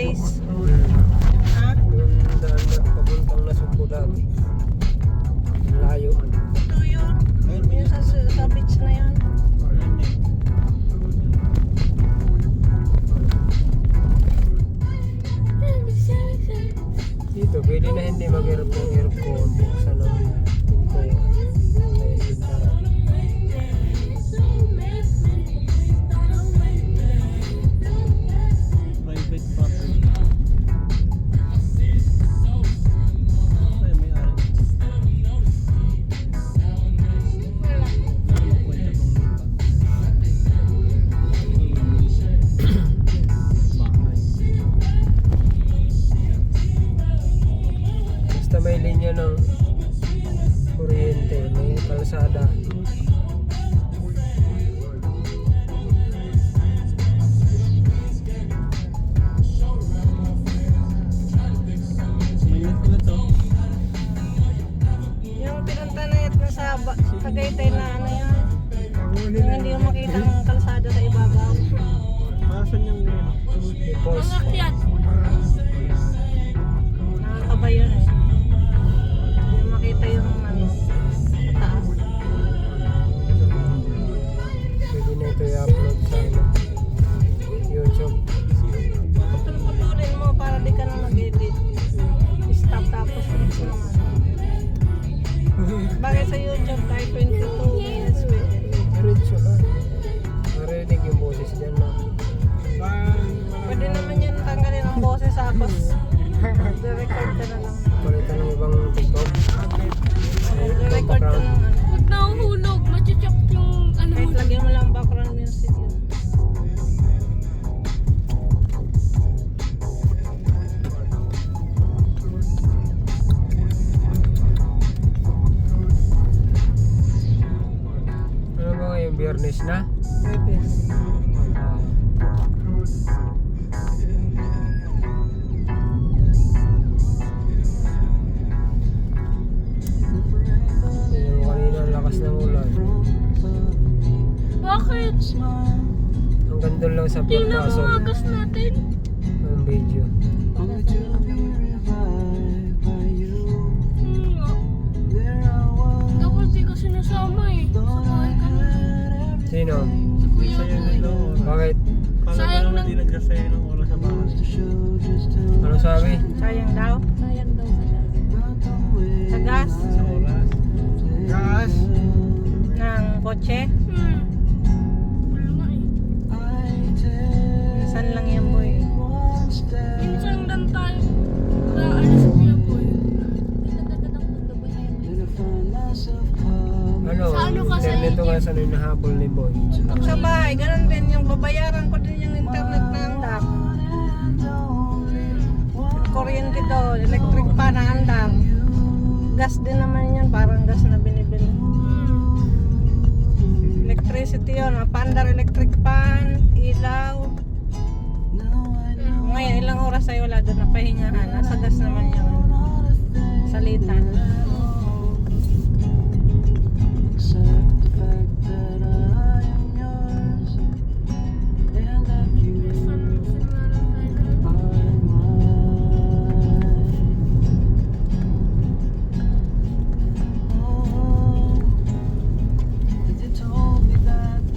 place. Ha? Yung daan na papuntang Nasugbo dati. Layo. Ito yun. Yung sa beach na yun. Dito, pwede na hindi mag-aircon. Buksan ng pinto. May gitara. Private property. Ay, may ari. Kwenta kong lupa. Bahay. Basta may linya ng kuryente, may kalsada. Mainit pala to. Yung pinunta na yun sa Tagaytay na ano yun. Yung hindi mo makita ng kalsada sa ibabaw. Masan yung May post. Nakakaba yun eh. Hindi mo makita yung ano, taas. Pwede na ito i-upload sa ano, YouTube. Putulin mo para di ka na mag-edit. Stop tapos next naman. Bagay sa YouTube kahit 22 minutes with it. Diretso lang. Marinig yung boses dyan na. Pwede naman yun tanggalin ang boses tapos record ka na lang. Palitan ng ibang TikTok. Record ka lang ano. Huwag na uhulog, machuchok yung ano Kahit mo. lagyan mo lang background music yun. Ano ba ngayon? Biyernes na? Yung kanina ang lakas ng ulan. Bakit? Hanggang doon lang sa Tingnan mo Pagkasol. agas natin. Ang video. Dapat di ka sinasama eh. Samahay ka na. Sino? Si kuya Sayang ko eh. nila oras. Bakit? Kala ko Sayang naman lang. di nagsasayang ng oras sa bahay. Ano sabi? Sayang daw. Sayang daw sa gas. Sa gas Sa oras. Gas! ng kotse. Wala nga eh. Minsan lang yan boy. Minsan lang tayo. Naalis si kuya ko eh. Ano? Sa ano ka sa Internet to Egypt? nga sa hinahabol ni Boy. Pag sa bahay, ganun din yung babayaran ko din yung internet na andam. Kuryente doon, electric pa na andam. Gas din naman yun, parang gas na binibili. Electricity yun, paandar electric pan, ilaw. Ngayon, ilang oras ay wala doon napahingahan. Nasa gas naman yun. Salitan.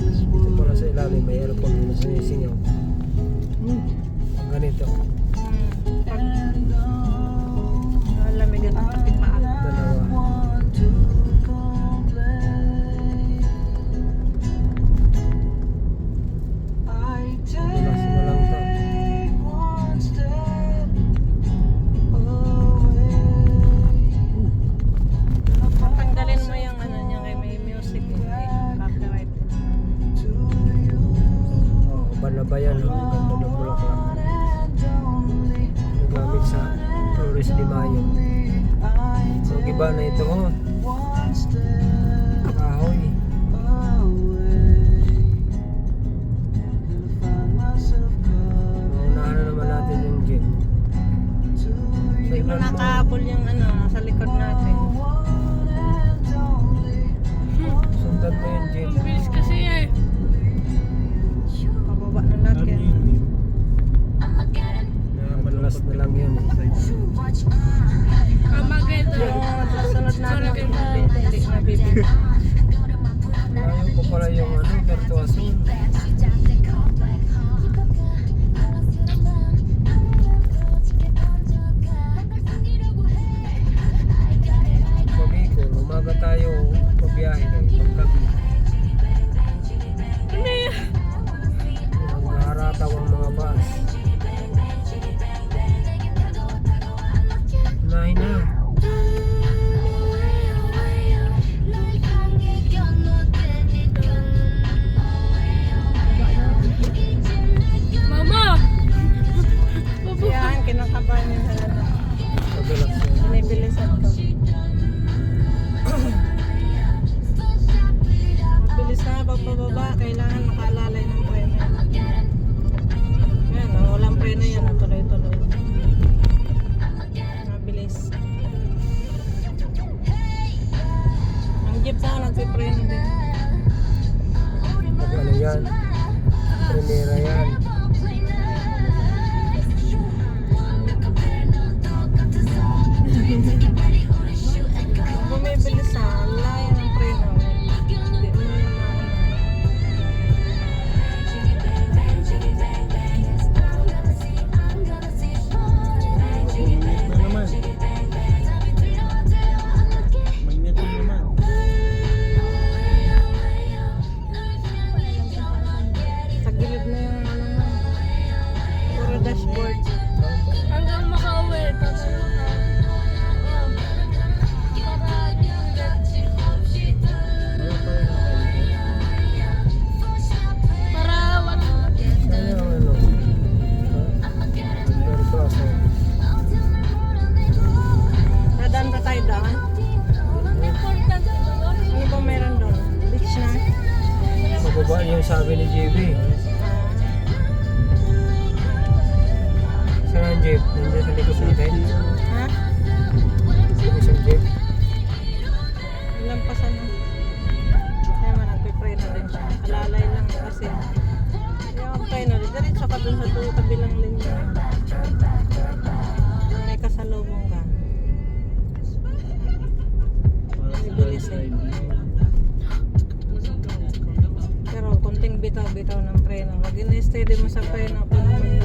Ito pala sa ilalim, may aircon na sinisingaw. Ganito. Lamig at pati paa. Dalawa. Bukas na lang to. Tanggalin mo yung ano niya kay may music eh. Copyright. Oh, balabayan. Ang ganda ng bulaklak. Nagamit sa Flores de Mayo. Ang iba na ito, oh. Kahoy. Maunahan na naman natin yung jeep. Hindi mo nakahabol yung ano, nasa likod natin. Sundan mo yung jeep. Ang bilis kasi eh. Pababa na lahat Ano yan. yun? oras na lang yun. Kamaganda. Yung susunod na hindi nabibili. Ayaw ko pala yung ano, Pertuason. Pag-ikon, umaga tayo pabiyahe ng paggabi. Ano yan? Naharataw ang mga bus. Unahin na. Mama! Yan, kinakabahan niya sa ano. Pagdalas yun. Binibilisan ko. Mabilis na pagbababa, kailangan makaalalay ng preno. Yan, ang walang preno yan, tuloy-tuloy. Mabilis. Ang jeep na nagpipreno din. Pag ano yan, primera yan. Kung bumibilis na, layo ng preno. Hindi mo na Mainit na naman. Mainit na naman. sa gilid na yung ano na. Puro dashboard. Hanggang makauwi. Tapos para wala. Kaya ang ano, Pertuason. Nadaan ba tayo doon? Important ba yun? Ano ba meron doon? Beach na? Pababa yung sabi ni JB. Saan ang jeep? Nandiyan sa likod natin. Ha? Yung isang jeep. Ilang pa sana? Kaya man, nagpipreno din siya. Alalay lang kasi. Yung preno, diretso ka dun sa kabilang linya. May kasalubong ka. Para sa Bibilis eh. drive. Pero konting bitaw-bitaw ng preno. Wag in-steady mo sa preno kung may